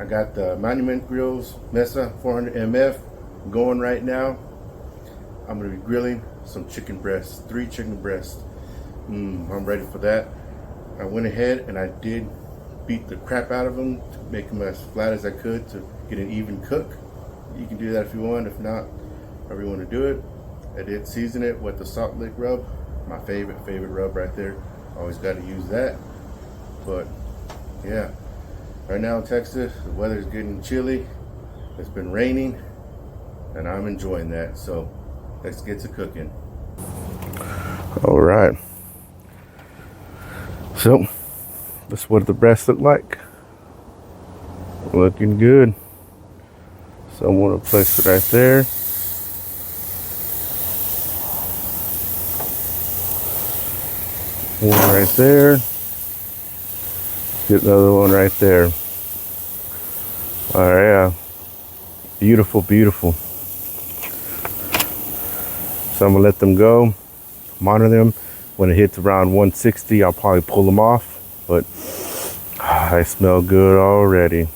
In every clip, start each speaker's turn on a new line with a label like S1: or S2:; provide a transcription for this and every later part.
S1: got the Monument Grills Mesa M400MF going right now. I'm gonna be grilling some chicken breasts, 3 chicken breasts. I'm ready for that. I went ahead and I did beat the crap out of them to make them as flat as I could to get an even cook. You can do that if you want. If not, however you want to do it. I did season it with the Salt Lick rub, my favorite rub right there. Always got to use that. But yeah, right now in Texas, the weather's getting chilly. It's been raining, and I'm enjoying that. So let's get to cooking. All right. So that's what the breasts look like. Looking good. So I'm gonna place it right there. One right there. Get another one right there. All right, yeah. Beautiful, beautiful. So I'm gonna let them go, monitor them. When it hits around 160, I'll probably pull them off, but I smell good already.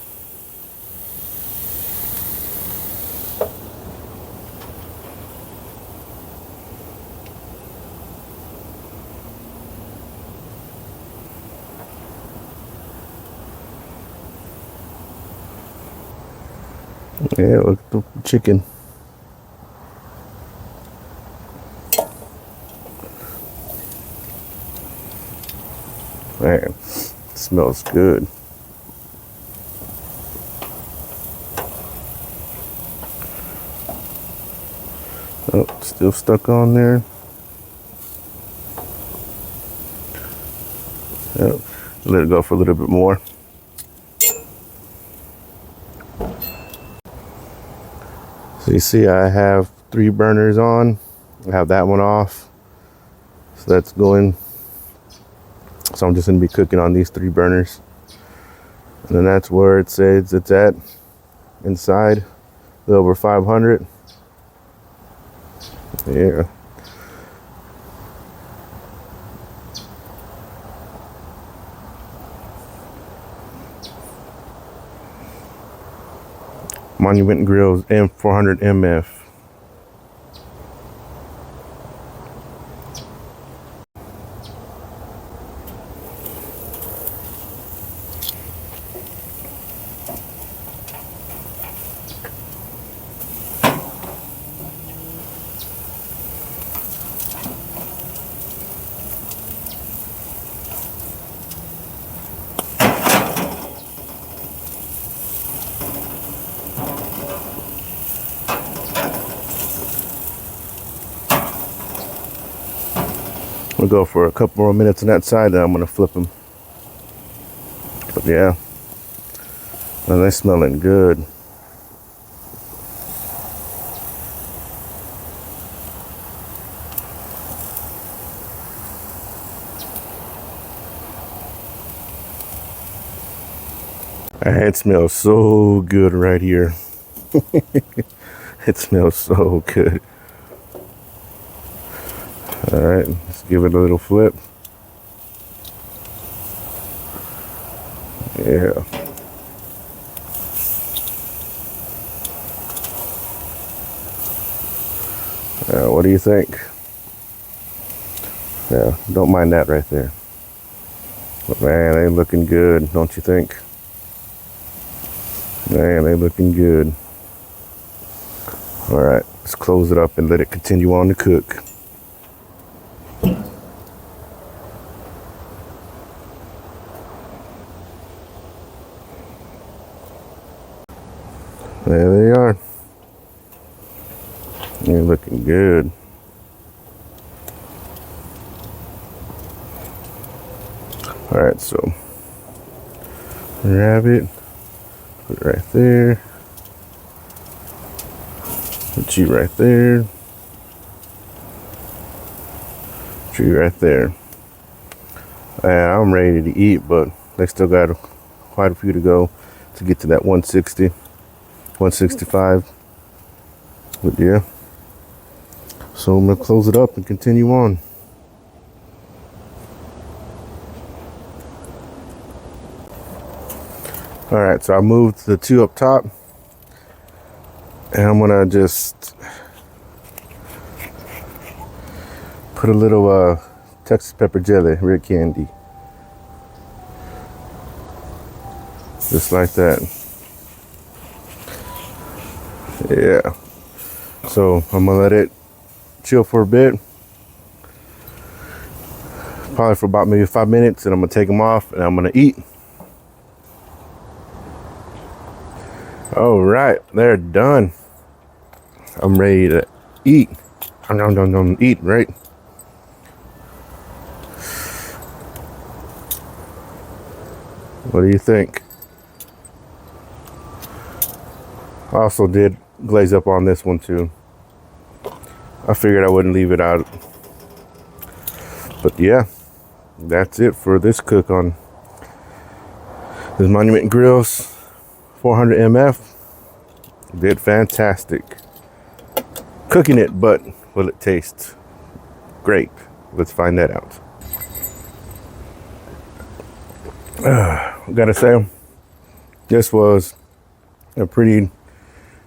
S1: Yeah, look at the chicken. Man, it smells good. Oh, still stuck on there. Yep. Let it go for a little bit more. So you see I have 3 burners on. I have that one off. So that's going. So I'm just gonna be cooking on these 3 burners. And then that's where it says it's at inside, a little over 500. Yeah. Monument Grills M400MF. We'll go for a couple more minutes on that side, then I'm gonna flip them. But yeah, and they're smelling good. It smells so good right here. It smells so good. All right, let's give it a little flip. Yeah. What do you think? Yeah, don't mind that right there. But man, they looking good, don't you think? Man, they looking good. All right, let's close it up and let it continue on to cook. There they are. They're looking good. All right, so grab it, put it right there. Put you right there. Put you right there. I'm ready to eat, but they still got quite a few to go to get to that 160, 165. But yeah. So I'm gonna close it up and continue on. All right, so I moved the two up top, and I'm gonna just put a little Texas pepper jelly, red candy, just like that. Yeah. So I'm gonna let it chill for a bit, probably for about maybe 5 minutes, and I'm gonna take them off and I'm gonna eat. All right, they're done. I'm ready to eat. Eat, right? What do you think? I also did glaze up on this one too. I figured I wouldn't leave it out. But yeah, that's it for this cook on this Monument Grills 400MF. Did fantastic cooking it, but will it taste great? Let's find that out. Gotta say, this was a pretty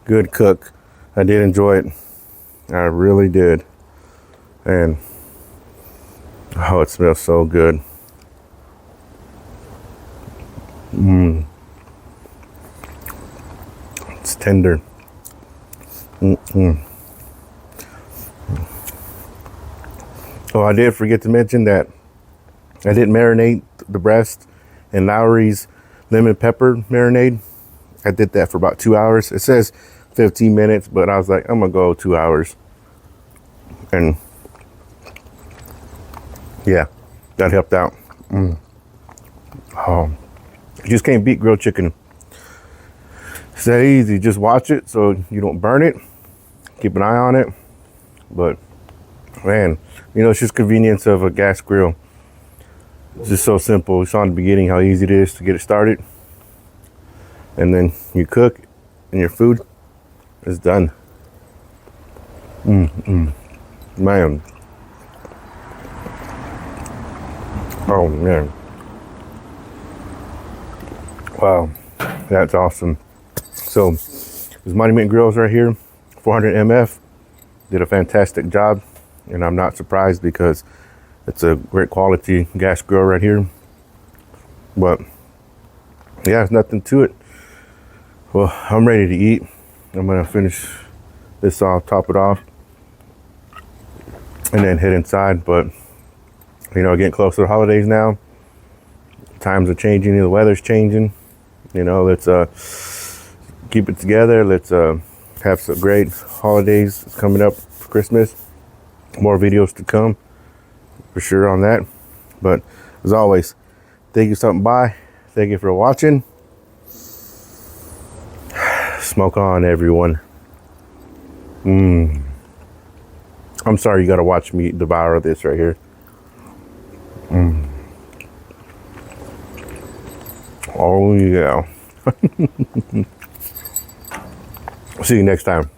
S1: good cook. I did enjoy it. I really did. And oh, it smells so good. It's tender. Oh, I did forget to mention that I did marinate the breast in Lawry's lemon pepper marinade. I did that for about 2 hours. It says 15 minutes, but I was like, I'm gonna go 2 hours. And yeah, that helped out. Oh, you just can't beat grilled chicken. It's that easy. Just watch it so you don't burn it. Keep an eye on it. But man, you know, it's just convenience of a gas grill. It's just so simple. You saw in the beginning how easy it is to get it started. And then you cook and your food is done. Man. Oh man. Wow, that's awesome. So this Monument Grills right here, 400MF, did a fantastic job, and I'm not surprised because it's a great quality gas grill right here. But yeah, there's nothing to it. Well, I'm ready to eat. I'm gonna finish this off, top it off, and then head inside. But you know, getting close to the holidays now. Times are changing, the weather's changing. You know, let's keep it together. Let's have some great holidays coming up for Christmas. More videos to come for sure on that. But as always, thank you for stopping by. Thank you for watching. Smoke on, everyone. I'm sorry you gotta watch me devour this right here. Oh yeah. See you next time.